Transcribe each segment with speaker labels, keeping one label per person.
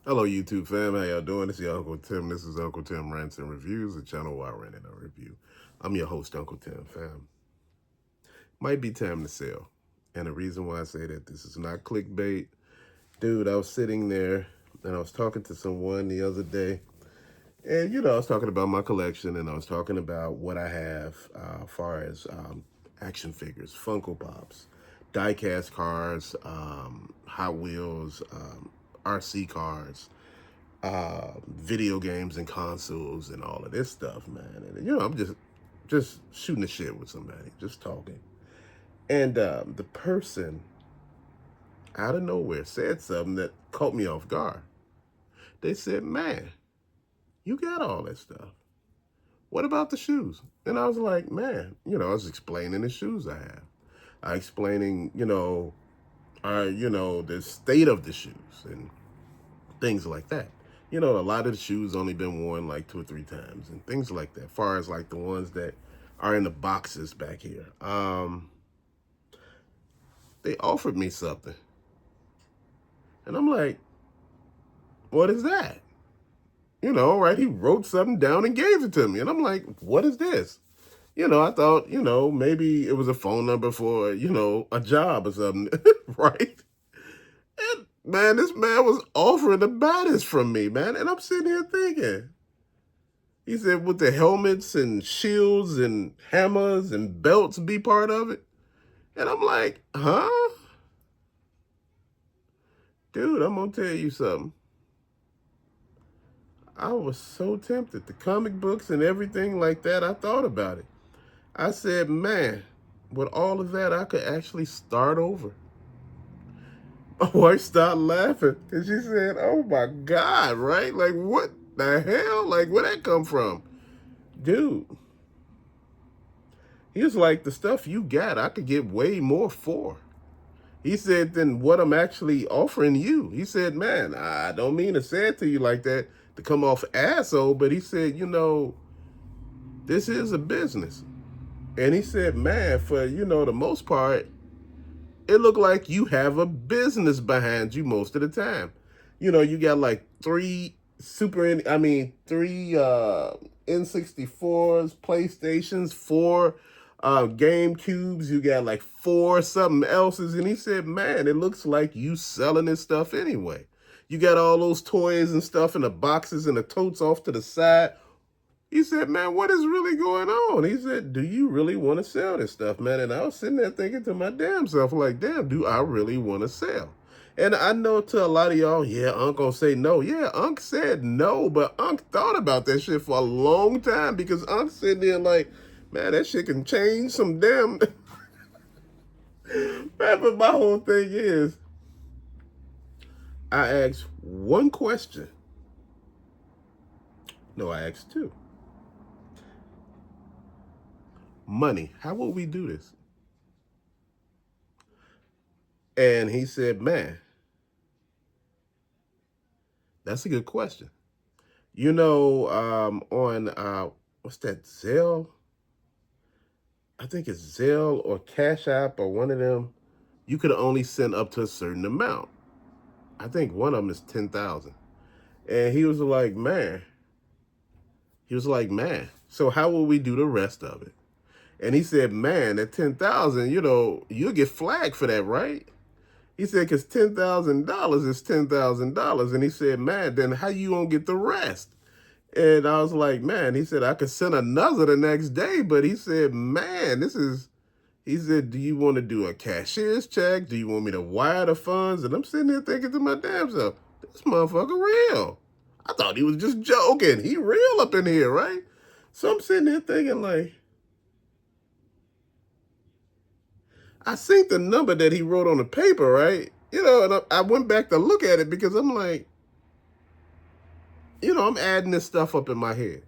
Speaker 1: Hello, YouTube fam. How y'all doing? This is your Uncle Tim. This is Uncle Tim Rants and Reviews, the channel where I rant and I review. I'm your host, Uncle Tim fam. Might be time to sell. And the reason why I say that this is not clickbait. Dude, I was sitting there and I was talking to someone the other day. And, I was talking about my collection and I was talking about what I have as far as action figures, Funko Pops, die-cast cars, Hot Wheels, RC cars, video games and consoles and all of this stuff, man. And I'm just shooting the shit with somebody, just talking. And the person out of nowhere said something that caught me off guard. They said, "Man, you got all that stuff. What about the shoes?" And I was like, "Man, I was explaining the shoes I have. I explaining, the state of the shoes and things like that. A lot of the shoes only been worn like 2 or 3 times and things like that. As far as like the ones that are in the boxes back here, they offered me something, and I'm like, "What is that?" Right? He wrote something down and gave it to me, and I'm like, "What is this?" I thought, maybe it was a phone number for, a job or something, right? And man, this man was offering to buy this from me, man, and I'm sitting here thinking. He said, "Would the helmets and shields and hammers and belts be part of it?" And I'm like, "Huh? Dude, I'm going to tell you something. I was so tempted. The comic books and everything like that, I thought about it. I said, man, with all of that, I could actually start over." My wife started laughing and she said, "Oh my God, right? Like, what the hell? Like, where'd that come from?" Dude, he was like, "The stuff you got, I could get way more for." He said, "Then what I'm actually offering you." He said, "Man, I don't mean to say it to you like that to come off asshole," but he said, "This is a business." And he said, "Man, for, the most part, it looked like you have a business behind you most of the time. You got like three N64s, PlayStations, four Game Cubes. You got like four something else's." And he said, "Man, it looks like you selling this stuff anyway. You got all those toys and stuff in the boxes and the totes off to the side." He said, "Man, what is really going on?" He said, "Do you really want to sell this stuff, man?" And I was sitting there thinking to my damn self, like, damn, do I really want to sell? And I know to a lot of y'all, yeah, Unc gonna say no. Yeah, Unc said no, but Unc thought about that shit for a long time because Unc sitting there like, man, that shit can change some damn. Man, but my whole thing is, I asked one question. No, I asked two. Money. How will we do this? And he said, "Man, that's a good question. On what's that, Zelle? I think it's Zelle or Cash App or one of them. You could only send up to a certain amount. I think one of them is 10,000." And he was like, "Man, so how will we do the rest of it?" And he said, "Man, at 10,000, you'll get flagged for that, right?" He said, "Because $10,000 is $10,000." And he said, "Man, then how you gonna get the rest?" And I was like, "Man," he said, "I could send another the next day." But he said, "Man, he said, "Do you want to do a cashier's check? Do you want me to wire the funds?" And I'm sitting there thinking to my damn self, this motherfucker real. I thought he was just joking. He real up in here, right? So I'm sitting there thinking like, I seen the number that he wrote on the paper, right? And I went back to look at it because I'm like, I'm adding this stuff up in my head.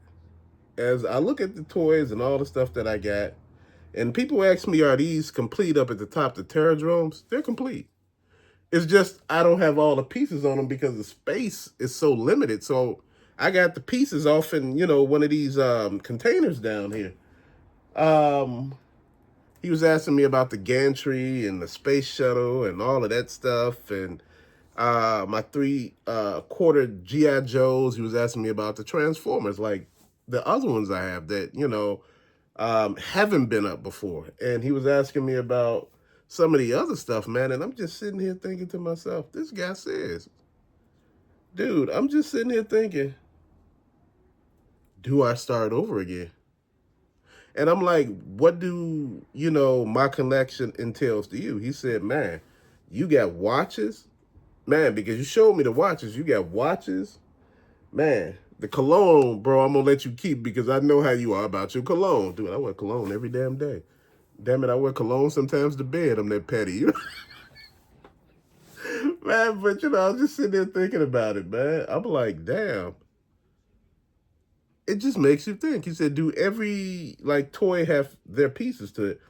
Speaker 1: As I look at the toys and all the stuff that I got, and people ask me, are these complete up at the top, the Terradromes? They're complete. It's just I don't have all the pieces on them because the space is so limited. So I got the pieces off in, one of these containers down here. Um, he was asking me about the gantry and the space shuttle and all of that stuff. And my three quarter GI Joes. He was asking me about the Transformers, like the other ones I have that haven't been up before. And he was asking me about some of the other stuff, man. And I'm just sitting here thinking to myself, this guy says, dude, I'm just sitting here thinking, do I start over again? And I'm like, what do, my connection entails to you? He said, man, you got watches? Man, because you showed me the watches. You got watches? Man, the cologne, bro, I'm going to let you keep because I know how you are about your cologne. Dude, I wear cologne every damn day. Damn it, I wear cologne sometimes to bed. I'm that petty, Man, but, I was just sitting there thinking about it, man. I'm like, damn. It just makes you think. He said, do every, toy have their pieces to it?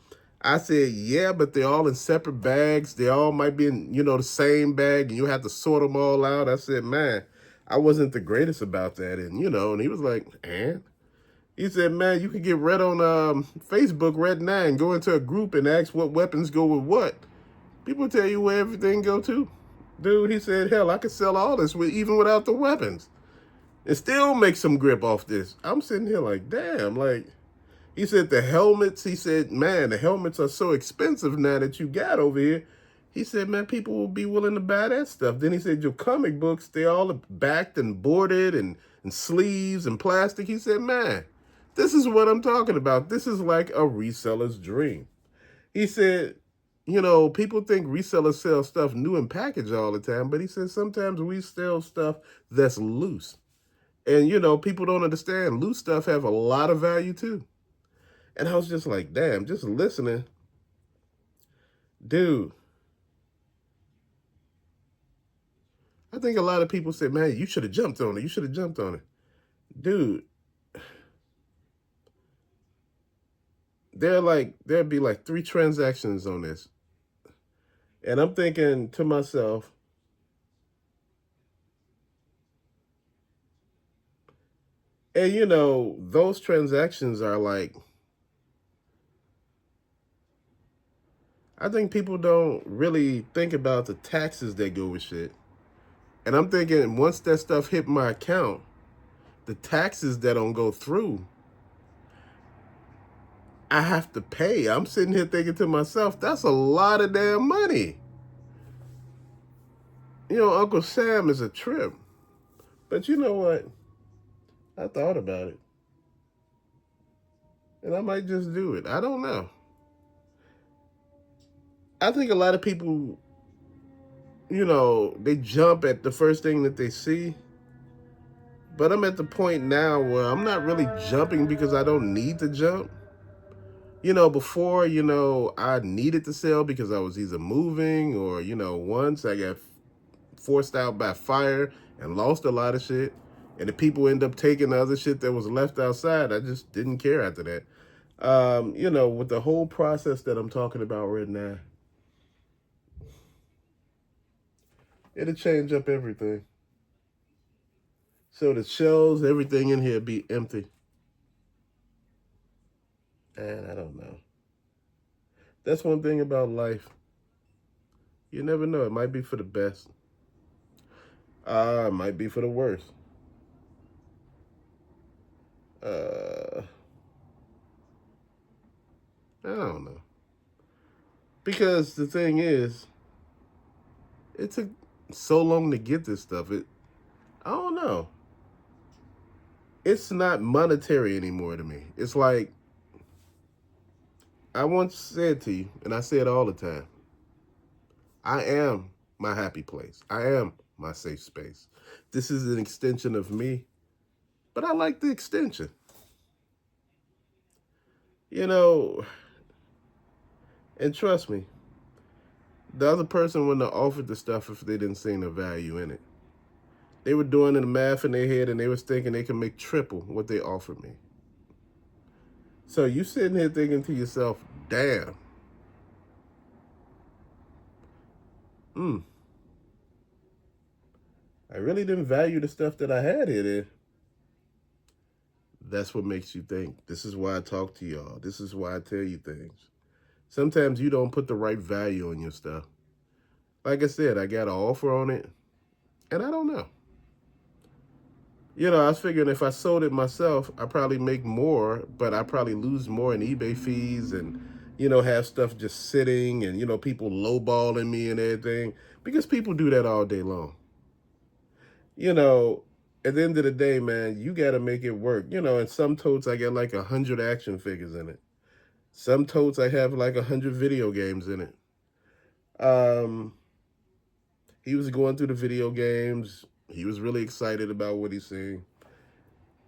Speaker 1: I said, yeah, but they're all in separate bags. They all might be in, the same bag, and you have to sort them all out. I said, man, I wasn't the greatest about that. And he was like, and? He said, man, you can get Red on Facebook right now and go into a group and ask what weapons go with what. People tell you where everything go to. Dude, he said, hell, I could sell all this even without the weapons and still make some grip off this. I'm sitting here like, damn, he said the helmets, he said, man, the helmets are so expensive now that you got over here. He said, man, people will be willing to buy that stuff. Then he said, your comic books, they all backed and boarded and sleeves and plastic. He said, man, this is what I'm talking about. This is like a reseller's dream. He said, people think resellers sell stuff new and packaged all the time, but he said sometimes we sell stuff that's loose. And, people don't understand. Loose stuff have a lot of value too. And I was just like, damn, just listening. Dude, I think a lot of people say, man, you should have jumped on it. You should have jumped on it. Dude, there'd be like 3 transactions on this. And I'm thinking to myself, and those transactions are like, I think people don't really think about the taxes that go with shit. And I'm thinking once that stuff hit my account, the taxes that don't go through, I have to pay. I'm sitting here thinking to myself, that's a lot of damn money. Uncle Sam is a trip. But you know what? I thought about it. And I might just do it. I don't know. I think a lot of people, they jump at the first thing that they see. But I'm at the point now where I'm not really jumping because I don't need to jump. Before, I needed to sell because I was either moving or, once I got forced out by fire and lost a lot of shit. And the people end up taking the other shit that was left outside. I just didn't care after that. With the whole process that I'm talking about right now, it'll change up everything. So the shelves, everything in here be empty. And I don't know. That's one thing about life. You never know. It might be for the best. It might be for the worst. I don't know. Because the thing is, it took so long to get this stuff. I don't know. It's not monetary anymore to me. It's like, I once said to you, and I say it all the time, I am my happy place. I am my safe space. This is an extension of me, but I like the extension. And trust me, the other person wouldn't have offered the stuff if they didn't see the value in it. They were doing the math in their head and they was thinking they could make triple what they offered me. So you sitting here thinking to yourself, damn. I really didn't value the stuff that I had here. That's what makes you think. This is why I talk to y'all. This is why I tell you things. Sometimes you don't put the right value on your stuff. Like I said, I got an offer on it. And I don't know. You know, I was figuring if I sold it myself, I probably make more, but I probably lose more in eBay fees and, have stuff just sitting and, people lowballing me and everything because people do that all day long. You know, at the end of the day, man, you got to make it work. In some totes, I get like 100 action figures in it. Some totes, I have like 100 video games in it. Um, he was going through the video games. He was really excited about what he's seeing.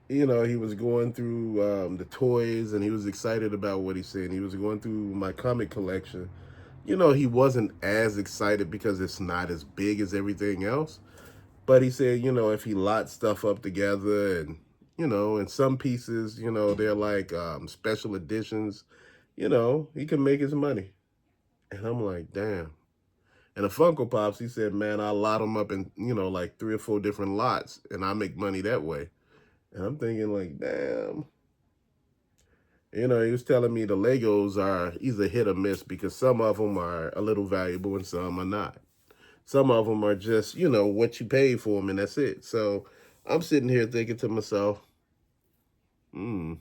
Speaker 1: He was going through the toys and he was excited about what he's seeing. He was going through my comic collection. He wasn't as excited because it's not as big as everything else. But he said, if he lots stuff up together and, in some pieces, they're like special editions, he can make his money. And I'm like, damn. And the Funko Pops, he said, man, I lot them up in, like 3 or 4 different lots and I make money that way. And I'm thinking like, damn. He was telling me the Legos are either hit or miss because some of them are a little valuable and some are not. Some of them are just, what you paid for them and that's it. So I'm sitting here thinking to myself, hmm.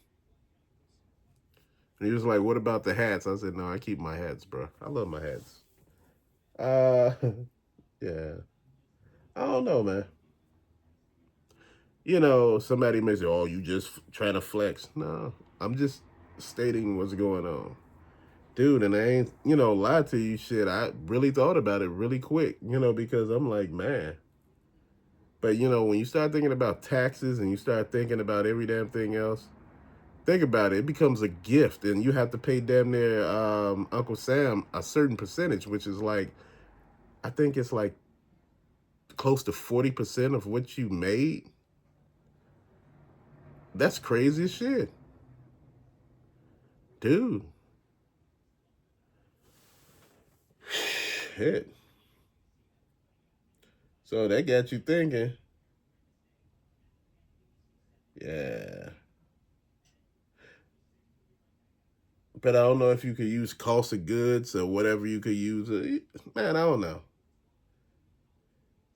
Speaker 1: And he was like, what about the hats? I said, no, I keep my hats, bro. I love my hats. Uh, yeah. I don't know, man. Somebody may say, oh, you just trying to flex. No, I'm just stating what's going on. Dude, and I ain't, lie to you, shit. I really thought about it really quick, because I'm like, man. But, when you start thinking about taxes and you start thinking about every damn thing else, think about it. It becomes a gift, and you have to pay damn near Uncle Sam a certain percentage, which is like, I think it's like close to 40% of what you made. That's crazy as shit. Dude. Shit. So that got you thinking. Yeah. But I don't know if you could use cost of goods or whatever you could use. Man, I don't know.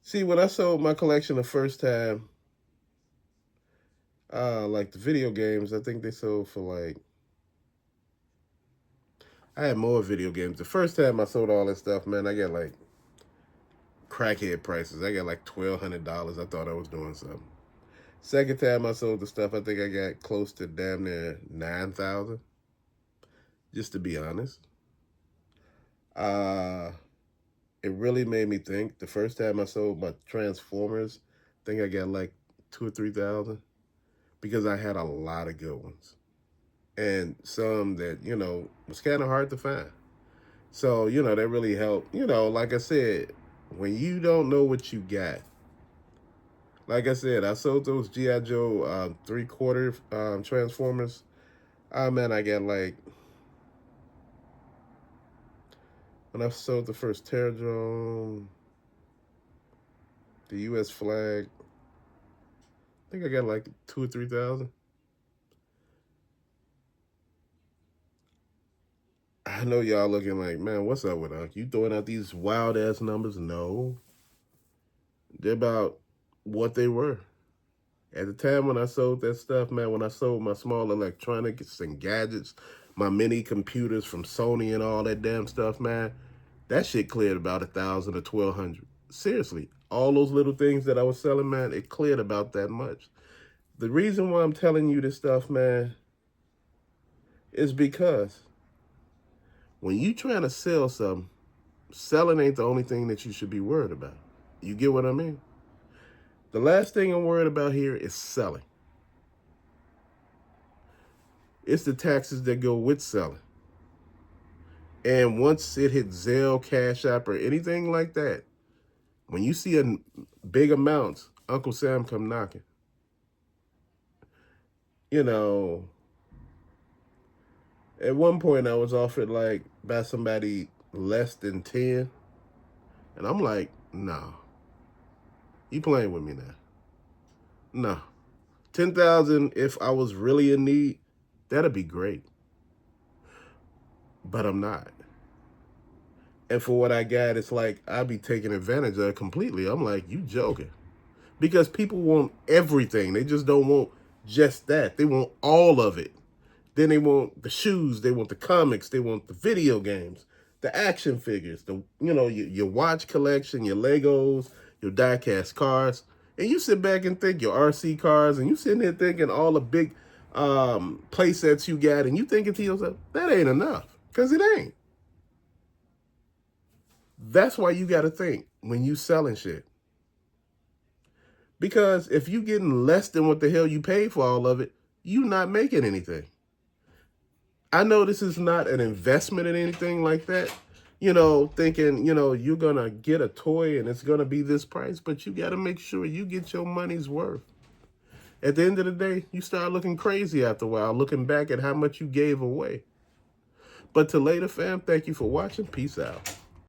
Speaker 1: See, when I sold my collection the first time, like the video games, I think they sold for like, I had more video games. The first time I sold all that stuff, man, I got like crackhead prices. I got like $1,200. I thought I was doing something. Second time I sold the stuff, I think I got close to damn near 9,000. Just to be honest. Uh, it really made me think. The first time I sold my Transformers, I think I got like 2 or 3,000 because I had a lot of good ones and some that was kind of hard to find. So that really helped. Like I said, when you don't know what you got, like I said, I sold those GI Joe 3/4 Transformers. Ah man, I got like when I sold the first Terradrome, the U.S. flag. I think I got like 2 or 3,000. I know y'all looking like, man, what's up with Unc? You throwing out these wild ass numbers? No, they're about what they were at the time when I sold that stuff, man. When I sold my small electronics and gadgets, my mini computers from Sony and all that damn stuff, man, that shit cleared about 1,000 or 1,200. Seriously, all those little things that I was selling, man, it cleared about that much. The reason why I'm telling you this stuff, man, is because when you trying to sell something, selling ain't the only thing that you should be worried about. You get what I mean? The last thing I'm worried about here is selling. It's the taxes that go with selling. And once it hits Zelle, Cash App, or anything like that, when you see a big amounts, Uncle Sam come knocking. You know, at one point I was offered like by somebody less than 10. And I'm like, no. You playing with me now. No. 10,000 if I was really in need, that'd be great. But I'm not. And for what I got, it's like I be taking advantage of it completely. I'm like, you joking. Because people want everything. They just don't want just that. They want all of it. Then they want the shoes, they want the comics, they want the video games, the action figures, your watch collection, your Legos, your die-cast cars. And you sit back and think your RC cars, and you sitting there thinking all the big play sets you got, and you thinking to yourself, that ain't enough. Because it ain't. That's why you got to think when you selling shit. Because if you getting less than what the hell you paid for all of it, you not making anything. I know this is not an investment in anything like that, thinking, you're going to get a toy and it's going to be this price, but you got to make sure you get your money's worth. At the end of the day, you start looking crazy after a while, looking back at how much you gave away. But to later, fam, thank you for watching. Peace out.